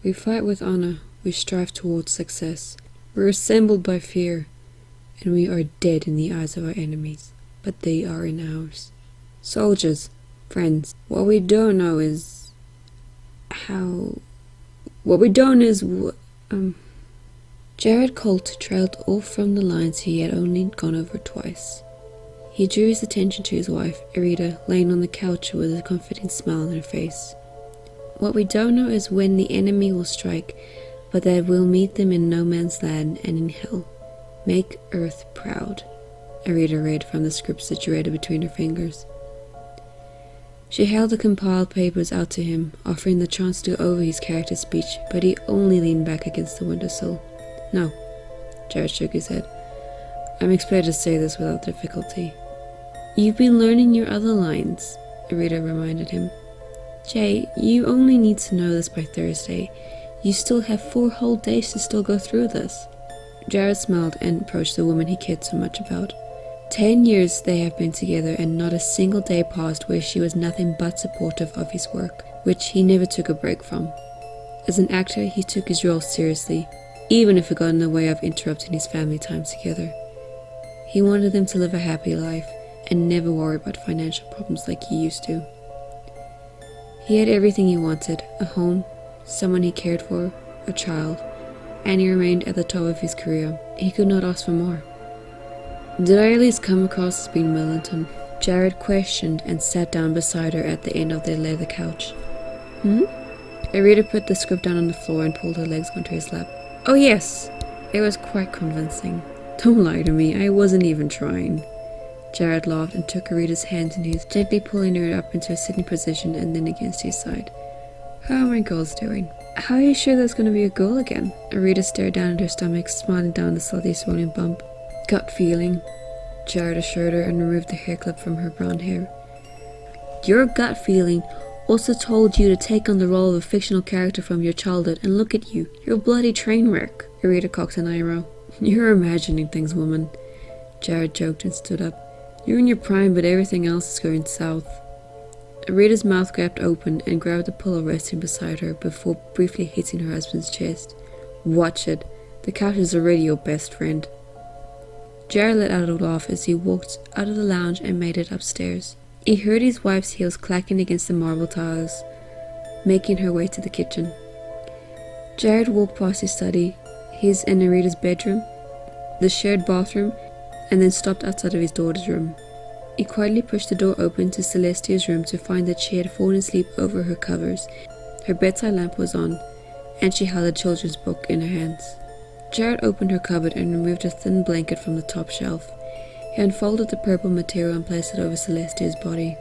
We fight with honor, we strive towards success. We're assembled by fear, and we are dead in the eyes of our enemies, but they are in ours. Soldiers, friends, what we don't know is how... What we don't is Jared Colt trailed off from the lines he had only gone over twice. He drew his attention to his wife, Arita, laying on the couch with a comforting smile on her face. What we don't know is when the enemy will strike, but that we'll meet them in no man's land and in hell. Make Earth proud, Arita read from the script situated between her fingers. She held the compiled papers out to him, offering the chance to go over his character's speech, but he only leaned back against the windowsill. No, Jared shook his head. I'm expected to say this without difficulty. You've been learning your other lines, Arita reminded him. Jay, you only need to know this by Thursday. You still have 4 whole days to still go through this. Jared smiled and approached the woman he cared so much about. 10 years they have been together, and not a single day passed where she was nothing but supportive of his work, which he never took a break from. As an actor, he took his role seriously, even if it got in the way of interrupting his family time together. He wanted them to live a happy life and never worry about financial problems like he used to. He had everything he wanted: a home, someone he cared for, a child, and he remained at the top of his career. He could not ask for more. Did I at least come across as being militant? Jared questioned and sat down beside her at the end of their leather couch. Arita put the script down on the floor and pulled her legs onto his lap. Oh yes, it was quite convincing. Don't lie to me, I wasn't even trying. Jared laughed and took Arita's hands in his, gently pulling her up into a sitting position and then against his side. How are my girls doing? How are you sure there's going to be a girl again? Arita stared down at her stomach, smiling down the slightly swollen bump. Gut feeling, Jared assured her and removed the hair clip from her brown hair. Your gut feeling also told you to take on the role of a fictional character from your childhood, and look at you. You're a bloody train wreck. Arita cocked an eyebrow. You're imagining things, woman. Jared joked and stood up. You're in your prime, but everything else is going south. Arita's mouth gaped open and grabbed the pillow resting beside her before briefly hitting her husband's chest. Watch it. The couch is already your best friend. Jared let out a laugh as he walked out of the lounge and made it upstairs. He heard his wife's heels clacking against the marble tiles, making her way to the kitchen. Jared walked past his study, his and Arita's bedroom, the shared bathroom, and then stopped outside of his daughter's room. He quietly pushed the door open to Celestia's room to find that she had fallen asleep over her covers. Her bedside lamp was on, and she held a children's book in her hands. Jared opened her cupboard and removed a thin blanket from the top shelf. He unfolded the purple material and placed it over Celestia's body.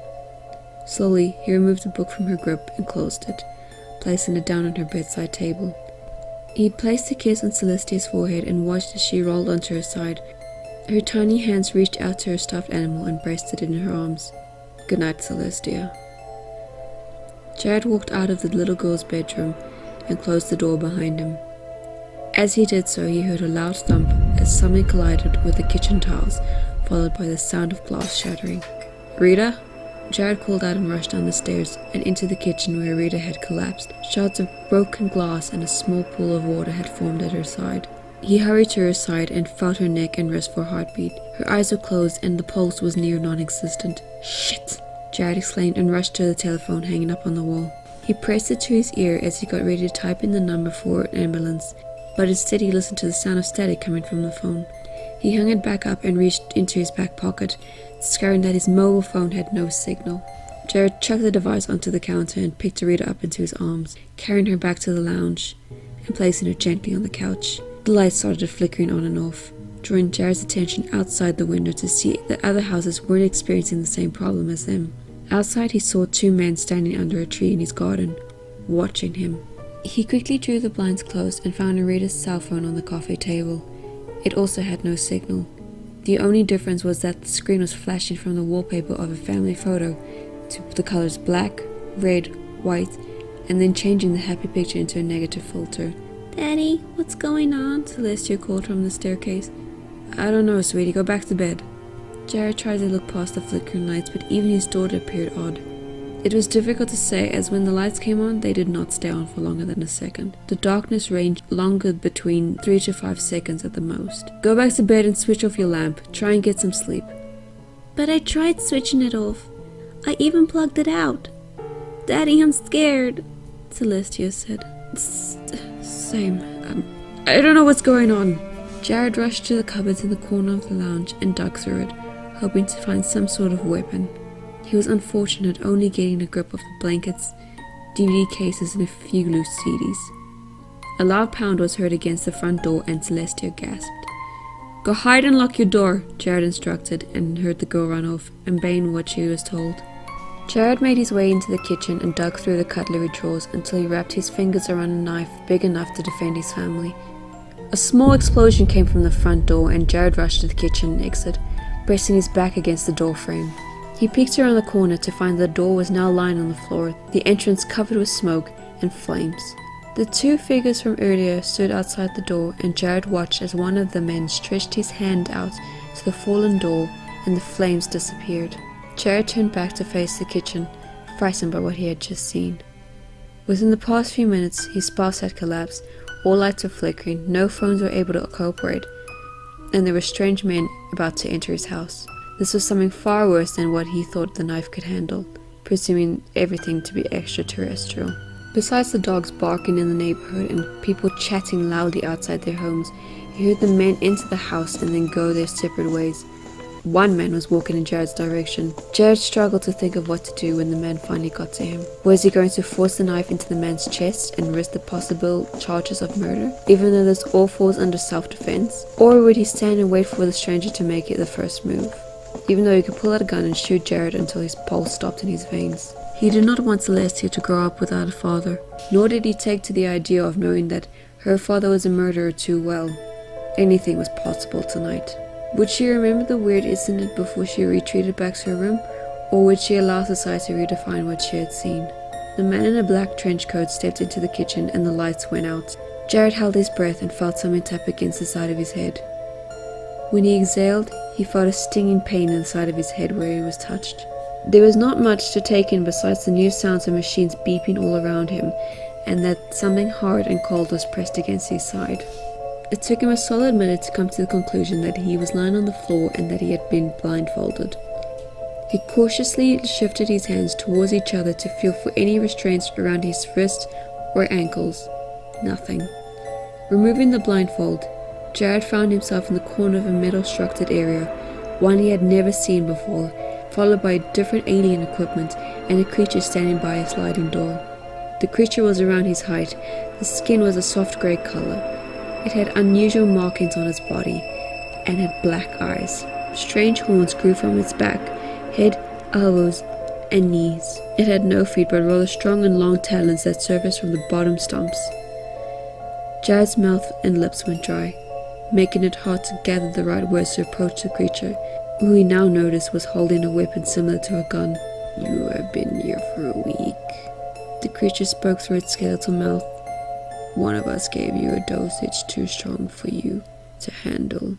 Slowly, he removed the book from her grip and closed it, placing it down on her bedside table. He placed a kiss on Celestia's forehead and watched as she rolled onto her side. Her tiny hands reached out to her stuffed animal and braced it in her arms. Good night, Celestia. Jared walked out of the little girl's bedroom and closed the door behind him. As he did so, he heard a loud thump as something collided with the kitchen tiles, followed by the sound of glass shattering. Rita? Jared called out and rushed down the stairs and into the kitchen where Rita had collapsed. Shards of broken glass and a small pool of water had formed at her side. He hurried to her side and felt her neck and wrist for a heartbeat. Her eyes were closed and the pulse was near non-existent. Shit! Jared exclaimed and rushed to the telephone hanging up on the wall. He pressed it to his ear as he got ready to type in the number for an ambulance, but instead he listened to the sound of static coming from the phone. He hung it back up and reached into his back pocket, discovering that his mobile phone had no signal. Jared chucked the device onto the counter and picked Rita up into his arms, carrying her back to the lounge and placing her gently on the couch. The lights started flickering on and off, drawing Jared's attention outside the window to see that other houses weren't experiencing the same problem as them. Outside, he saw 2 men standing under a tree in his garden, watching him. He quickly drew the blinds closed and found Rita's cell phone on the coffee table. It also had no signal. The only difference was that the screen was flashing from the wallpaper of a family photo to the colors black, red, white, and then changing the happy picture into a negative filter. Daddy, what's going on? Celestia called from the staircase. I don't know, sweetie, go back to bed. Jared tried to look past the flickering lights, but even his daughter appeared odd. It was difficult to say, as when the lights came on, they did not stay on for longer than a second. The darkness ranged longer, between 3 to 5 seconds at the most. Go back to bed and switch off your lamp. Try and get some sleep. But I tried switching it off. I even plugged it out. Daddy, I'm scared, Celestia said. Same. I don't know what's going on. Jared rushed to the cupboards in the corner of the lounge and dug through it, hoping to find some sort of weapon. He was unfortunate, only getting a grip of the blankets, DVD cases, and a few loose CDs. A loud pound was heard against the front door, and Celestia gasped. Go hide and lock your door, Jared instructed, and heard the girl run off, obeying what she was told. Jared made his way into the kitchen and dug through the cutlery drawers until he wrapped his fingers around a knife big enough to defend his family. A small explosion came from the front door, and Jared rushed to the kitchen exit, pressing his back against the door frame. He peeked around the corner to find the door was now lying on the floor, the entrance covered with smoke and flames. The two figures from earlier stood outside the door, and Jared watched as one of the men stretched his hand out to the fallen door and the flames disappeared. Jared turned back to face the kitchen, frightened by what he had just seen. Within the past few minutes, his spouse had collapsed, all lights were flickering, no phones were able to cooperate, and there were strange men about to enter his house. This was something far worse than what he thought the knife could handle, presuming everything to be extraterrestrial. Besides the dogs barking in the neighborhood and people chatting loudly outside their homes, he heard the men enter the house and then go their separate ways. One man was walking in Jared's direction. Jared struggled to think of what to do when the man finally got to him. Was he going to force the knife into the man's chest and risk the possible charges of murder, even though this all falls under self-defense? Or would he stand and wait for the stranger to make it the first move, even though he could pull out a gun and shoot Jared until his pulse stopped in his veins? He did not want Celestia to grow up without a father, nor did he take to the idea of knowing that her father was a murderer too well. Anything was possible tonight. Would she remember the weird incident before she retreated back to her room, or would she allow society to redefine what she had seen? The man in a black trench coat stepped into the kitchen and the lights went out. Jared held his breath and felt something tap against the side of his head. When he exhaled, he felt a stinging pain in the side of his head where he was touched. There was not much to take in besides the new sounds of machines beeping all around him, and that something hard and cold was pressed against his side. It took him a solid minute to come to the conclusion that he was lying on the floor and that he had been blindfolded. He cautiously shifted his hands towards each other to feel for any restraints around his wrists or ankles. Nothing. Removing the blindfold, Jared found himself in the corner of a metal-structured area, one he had never seen before, followed by different alien equipment and a creature standing by a sliding door. The creature was around his height. The skin was a soft grey color. It had unusual markings on its body and had black eyes. Strange horns grew from its back, head, elbows, and knees. It had no feet but rather strong and long talons that surfaced from the bottom stumps. Jared's mouth and lips went dry, making it hard to gather the right words to approach the creature, who he now noticed was holding a weapon similar to a gun. You have been here for a week. The creature spoke through its skeletal mouth. One of us gave you a dosage too strong for you to handle,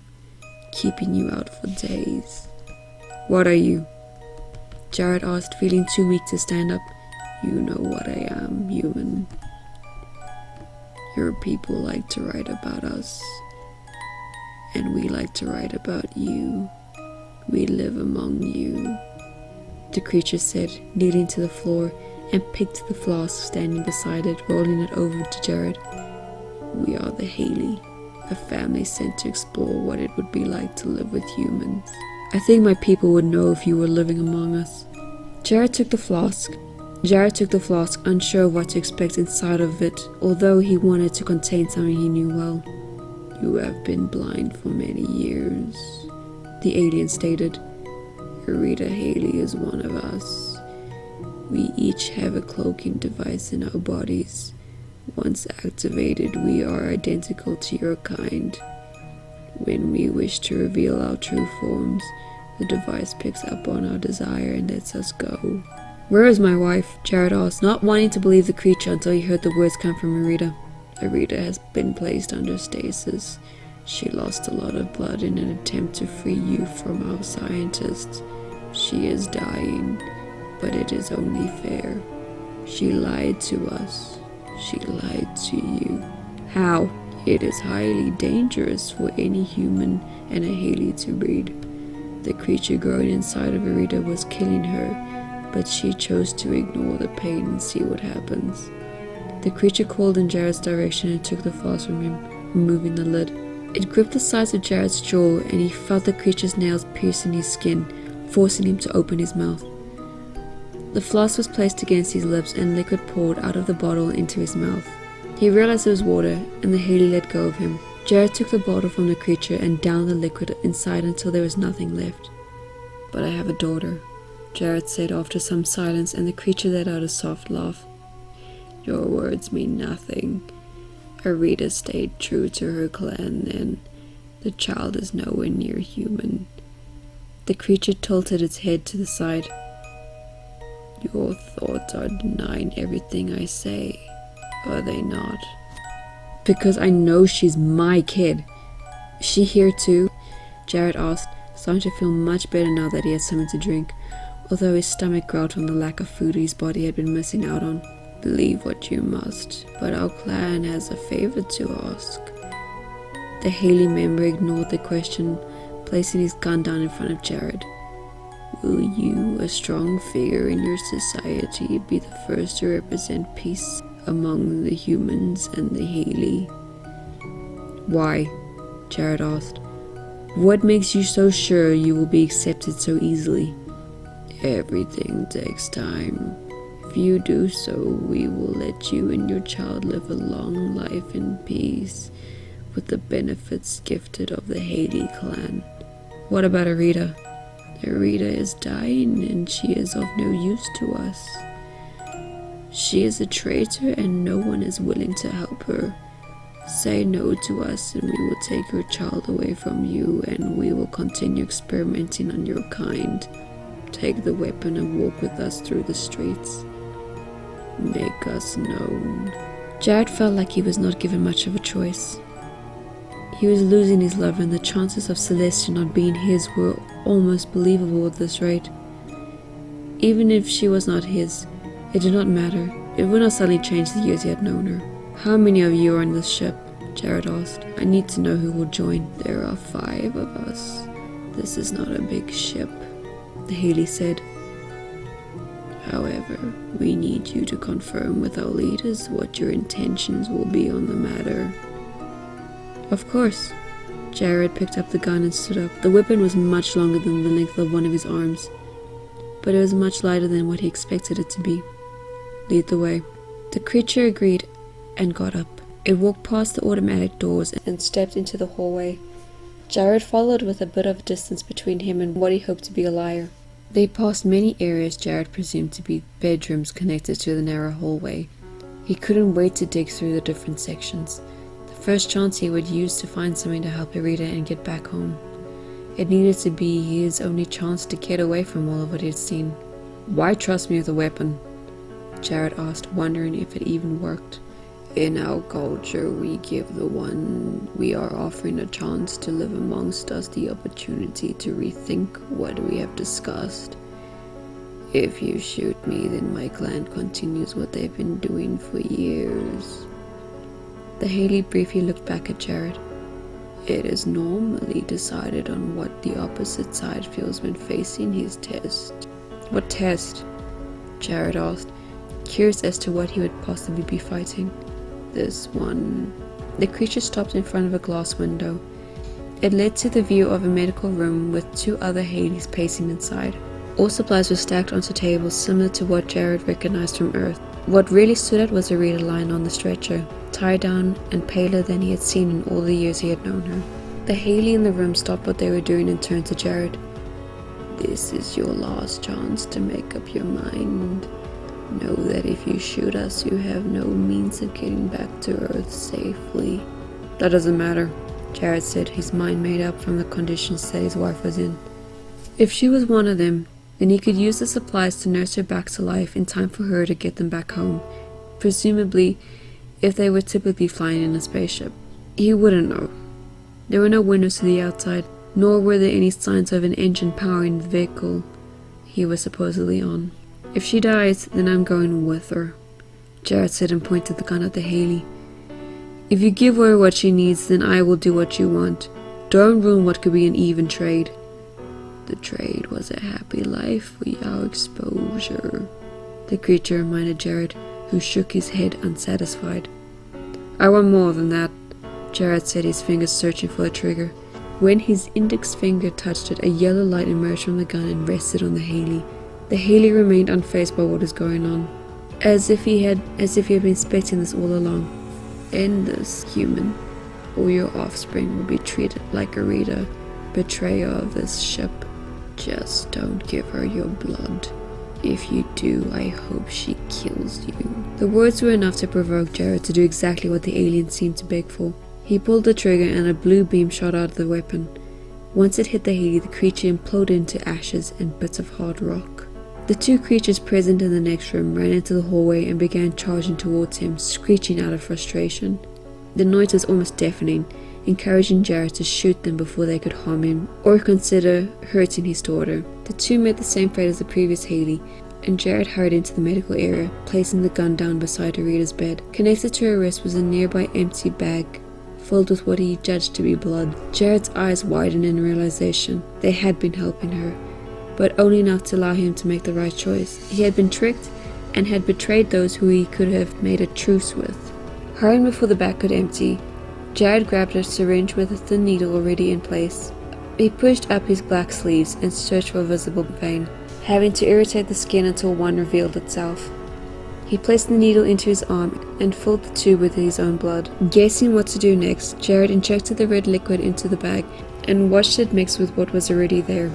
keeping you out for days. What are you? Jared asked, feeling too weak to stand up. You know what I am, human. Your people like to write about us, and we like to write about you. We live among you, the creature said, kneeling to the floor, and picked the flask standing beside it, rolling it over to Jared. We are the Hayllie, a family sent to explore what it would be like to live with humans. I think my people would know if you were living among us. Jared took the flask, unsure of what to expect inside of it, although he wanted to contain something he knew well. You have been blind for many years, the alien stated. Rita Hayllie is one of us. We each have a cloaking device in our bodies. Once activated, we are identical to your kind. When we wish to reveal our true forms, the device picks up on our desire and lets us go. Where is my wife? Jared asked, not wanting to believe the creature until he heard the words come from Arita. Arita has been placed under stasis. She lost a lot of blood in an attempt to free you from our scientists. She is dying, but it is only fair. She lied to us. She lied to you. How? It is highly dangerous for any human and a Hayllie to breed. The creature growing inside of Arita was killing her, but she chose to ignore the pain and see what happens. The creature called in Jared's direction and took the flask from him, removing the lid. It gripped the sides of Jared's jaw, and he felt the creature's nails piercing his skin, forcing him to open his mouth. The flask was placed against his lips and liquid poured out of the bottle into his mouth. He realized it was water, and the Hayllie let go of him. Jared took the bottle from the creature and downed the liquid inside until there was nothing left. But I have a daughter, Jared said after some silence, and the creature let out a soft laugh. Your words mean nothing. Arita stayed true to her clan then. The child is nowhere near human. The creature tilted its head to the side. Your thoughts are denying everything I say, are they not? Because I know she's my kid. Is she here too? Jared asked, starting to feel much better now that he had something to drink, although his stomach growled from the lack of food his body had been missing out on. Believe what you must, but our clan has a favor to ask. The Hayllie member ignored the question, placing his gun down in front of Jared. Will you, a strong figure in your society, be the first to represent peace among the humans and the Hayllie? Why? Jared asked. What makes you so sure you will be accepted so easily? Everything takes time. If you do so, we will let you and your child live a long life in peace, with the benefits gifted of the Hayllie clan. What about Arita? Arita is dying and she is of no use to us. She is a traitor and no one is willing to help her. Say no to us and we will take your child away from you, and we will continue experimenting on your kind. Take the weapon and walk with us through the streets. Make us known. Jared felt like he was not given much of a choice. He was losing his lover, and the chances of Celestia not being his were almost believable at this rate. Even if she was not his, it did not matter. It would not suddenly change the years he had known her. How many of you are on this ship? Jared asked. I need to know who will join. There are 5 of us. This is not a big ship, the Hayllie said. However, we need you to confirm with our leaders what your intentions will be on the matter. Of course. Jared picked up the gun and stood up. The weapon was much longer than the length of one of his arms, but it was much lighter than what he expected it to be. Lead the way. The creature agreed and got up. It walked past the automatic doors and stepped into the hallway. Jared followed with a bit of distance between him and what he hoped to be a liar. They passed many areas Jared presumed to be bedrooms connected to the narrow hallway. He couldn't wait to dig through the different sections. The first chance he would use to find something to help Arita and get back home. It needed to be his only chance to get away from all of what he had seen. Why trust me with a weapon? Jared asked, wondering if it even worked. In our culture, we give the one we are offering a chance to live amongst us the opportunity to rethink what we have discussed. If you shoot me, then my clan continues what they've been doing for years. The Hayllie briefly looked back at Jared. It is normally decided on what the opposite side feels when facing his test. What test? Jared asked, curious as to what he would possibly be fighting. This one. The creature stopped in front of a glass window. It led to the view of a medical room with 2 other Hayleys pacing inside. All supplies were stacked onto tables similar to what Jared recognized from Earth. What really stood out was Arita lying on the stretcher, tied down and paler than he had seen in all the years he had known her. The Hayllie in the room stopped what they were doing and turned to Jared. This is your last chance to make up your mind. Know that if you shoot us, you have no means of getting back to Earth safely. That doesn't matter, Jared said, his mind made up from the conditions that his wife was in. If she was one of them, then he could use the supplies to nurse her back to life in time for her to get them back home, presumably if they were typically flying in a spaceship. He wouldn't know. There were no windows to the outside, nor were there any signs of an engine powering the vehicle he was supposedly on. If she dies, then I'm going with her, Jared said and pointed the gun at the Hayllie. If you give her what she needs, then I will do what you want. Don't ruin what could be an even trade. The trade was a happy life for our exposure, the creature reminded Jared, who shook his head unsatisfied. I want more than that, Jared said, his fingers searching for the trigger. When his index finger touched it, a yellow light emerged from the gun and rested on the Hayllie. The Hayllie remained unfazed by what was going on, as if he had been expecting this all along. End this, human, or your offspring will be treated like a reader, betrayer of this ship. Just don't give her your blood. If you do, I hope she kills you. The words were enough to provoke Jared to do exactly what the alien seemed to beg for. He pulled the trigger and a blue beam shot out of the weapon. Once it hit the Hayllie, the creature imploded into ashes and bits of hard rock. The two creatures present in the next room ran into the hallway and began charging towards him, screeching out of frustration. The noise was almost deafening, encouraging Jared to shoot them before they could harm him or consider hurting his daughter. The two met the same fate as the previous Hayllie, and Jared hurried into the medical area, placing the gun down beside Arita's bed. Connected to her wrist was a nearby empty bag filled with what he judged to be blood. Jared's eyes widened in realization they had been helping her, but only enough to allow him to make the right choice. He had been tricked and had betrayed those who he could have made a truce with. Hurrying before the bag could empty, Jared grabbed a syringe with the needle already in place. He pushed up his black sleeves and searched for a visible vein, having to irritate the skin until one revealed itself. He placed the needle into his arm and filled the tube with his own blood. Guessing what to do next, Jared injected the red liquid into the bag and watched it mix with what was already there.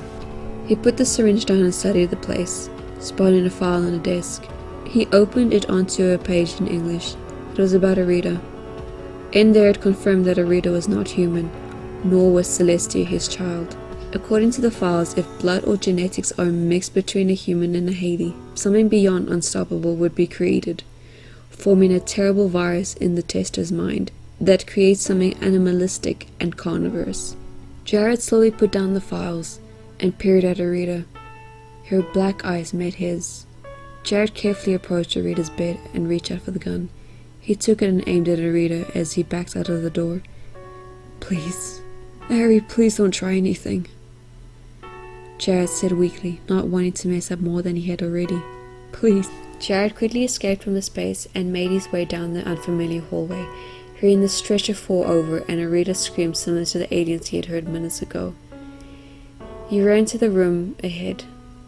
He put the syringe down and studied the place, spotting a file on a desk. He opened it onto a page in English. It was about Arita. In there it confirmed that Arita was not human, nor was Celestia his child. According to the files, if blood or genetics are mixed between a human and a Hayllie, something beyond unstoppable would be created, forming a terrible virus in the tester's mind that creates something animalistic and carnivorous. Jared slowly put down the files and peered at Arita. Her black eyes met his. Jared carefully approached Arita's bed and reached out for the gun. He took it and aimed it at Arita as he backed out of the door. Please, Harry, please don't try anything, Jared said weakly, not wanting to mess up more than he had already. Please. Jared quickly escaped from the space and made his way down the unfamiliar hallway, hearing the stretcher fall over and Arita scream similar to the aliens he had heard minutes ago. He ran to the room ahead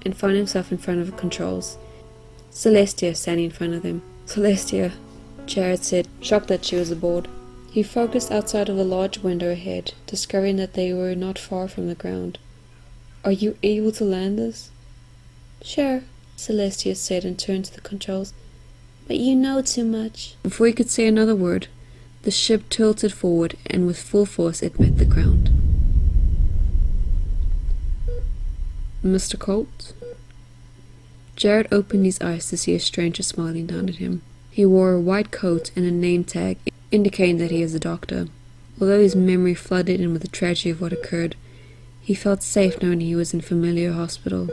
and found himself in front of the controls. Celestia standing in front of him. Celestia, Jared said, shocked that she was aboard. He focused outside of the large window ahead, discovering that they were not far from the ground. Are you able to land this? Sure, Celestia said and turned to the controls. But you know too much. Before he could say another word, the ship tilted forward and with full force it met the ground. Mr. Colt? Jared opened his eyes to see a stranger smiling down at him. He wore a white coat and a name tag indicating that he is a doctor. Although his memory flooded in with the tragedy of what occurred, he felt safe knowing he was in a familiar hospital.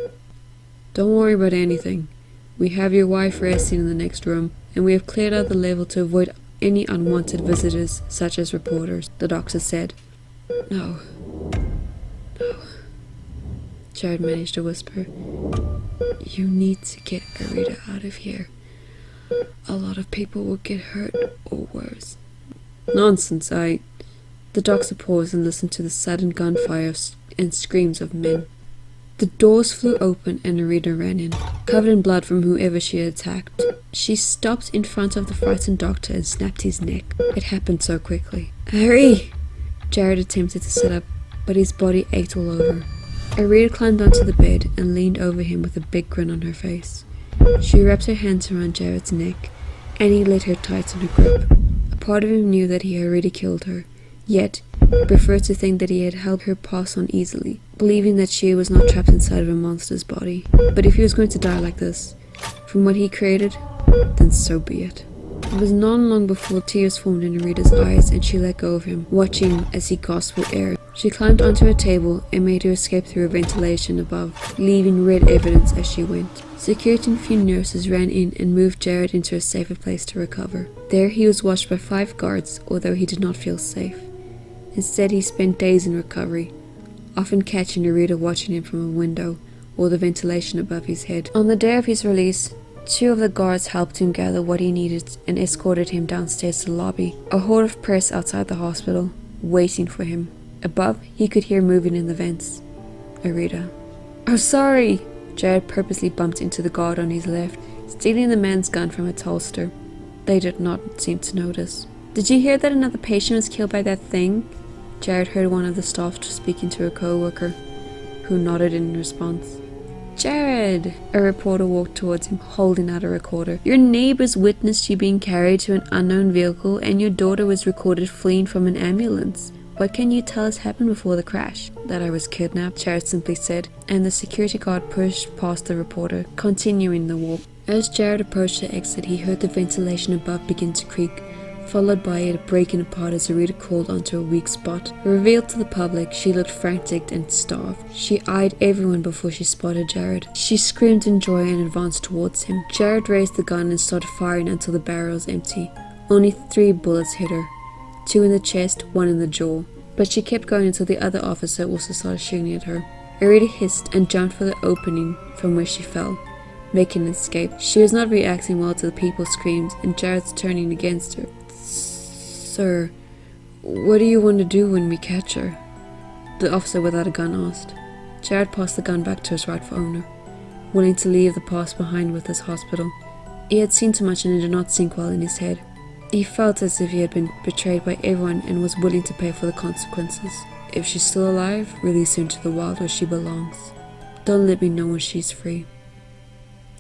Don't worry about anything. We have your wife resting in the next room, and we have cleared out the level to avoid any unwanted visitors, such as reporters, the doctor said. No. Jared managed to whisper. You need to get Arita out of here. A lot of people will get hurt or worse. Nonsense, The doctor paused and listened to the sudden gunfire and screams of men. The doors flew open and Arita ran in, covered in blood from whoever she had attacked. She stopped in front of the frightened doctor and snapped his neck. It happened so quickly. Harry! Jared attempted to sit up, but his body ached all over. Arita climbed onto the bed and leaned over him with a big grin on her face. She wrapped her hands around Jared's neck, and he let her tighten her grip. A part of him knew that he had already killed her, yet he preferred to think that he had helped her pass on easily, believing that she was not trapped inside of a monster's body. But if he was going to die like this, from what he created, then so be it. It was not long before tears formed in Rita's eyes and she let go of him, watching as he gasped for air. She climbed onto a table and made her escape through a ventilation above, leaving red evidence as she went. Security and a few nurses ran in and moved Jared into a safer place to recover. There he was watched by 5 guards, although he did not feel safe. Instead, he spent days in recovery, often catching Rita watching him from a window or the ventilation above his head. On the day of his release, 2 of the guards helped him gather what he needed and escorted him downstairs to the lobby. A horde of press outside the hospital, waiting for him. Above, he could hear moving in the vents. Rita. "Oh, sorry!" Jared purposely bumped into the guard on his left, stealing the man's gun from its holster. They did not seem to notice. "Did you hear that another patient was killed by that thing?" Jared heard one of the staff speaking to a co-worker, who nodded in response. "Jared!" A reporter walked towards him, holding out a recorder. "Your neighbors witnessed you being carried to an unknown vehicle, and your daughter was recorded fleeing from an ambulance. What can you tell us happened before the crash?" "That I was kidnapped," Jared simply said, and the security guard pushed past the reporter, continuing the walk. As Jared approached the exit, he heard the ventilation above begin to creak, followed by it breaking apart as Rita crawled onto a weak spot. Revealed to the public, she looked frantic and starved. She eyed everyone before she spotted Jared. She screamed in joy and advanced towards him. Jared raised the gun and started firing until the barrel was empty. Only 3 bullets hit her. 2 in the chest, 1 in the jaw. But she kept going until the other officer also started shooting at her. Rita hissed and jumped for the opening from where she fell, making an escape. She was not reacting well to the people's screams, and Jared's turning against her. "Sir, what do you want to do when we catch her?" The officer without a gun asked. Jared passed the gun back to his rightful owner, willing to leave the past behind with his hospital. He had seen too much and it did not sink well in his head. He felt as if he had been betrayed by everyone and was willing to pay for the consequences. If she's still alive, release her into the wild where she belongs. Don't let me know when she's free.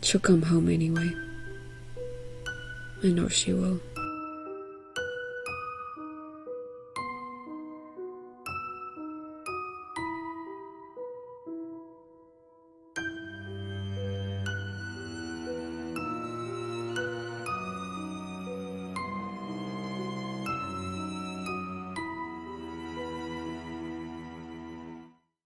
She'll come home anyway. I know she will.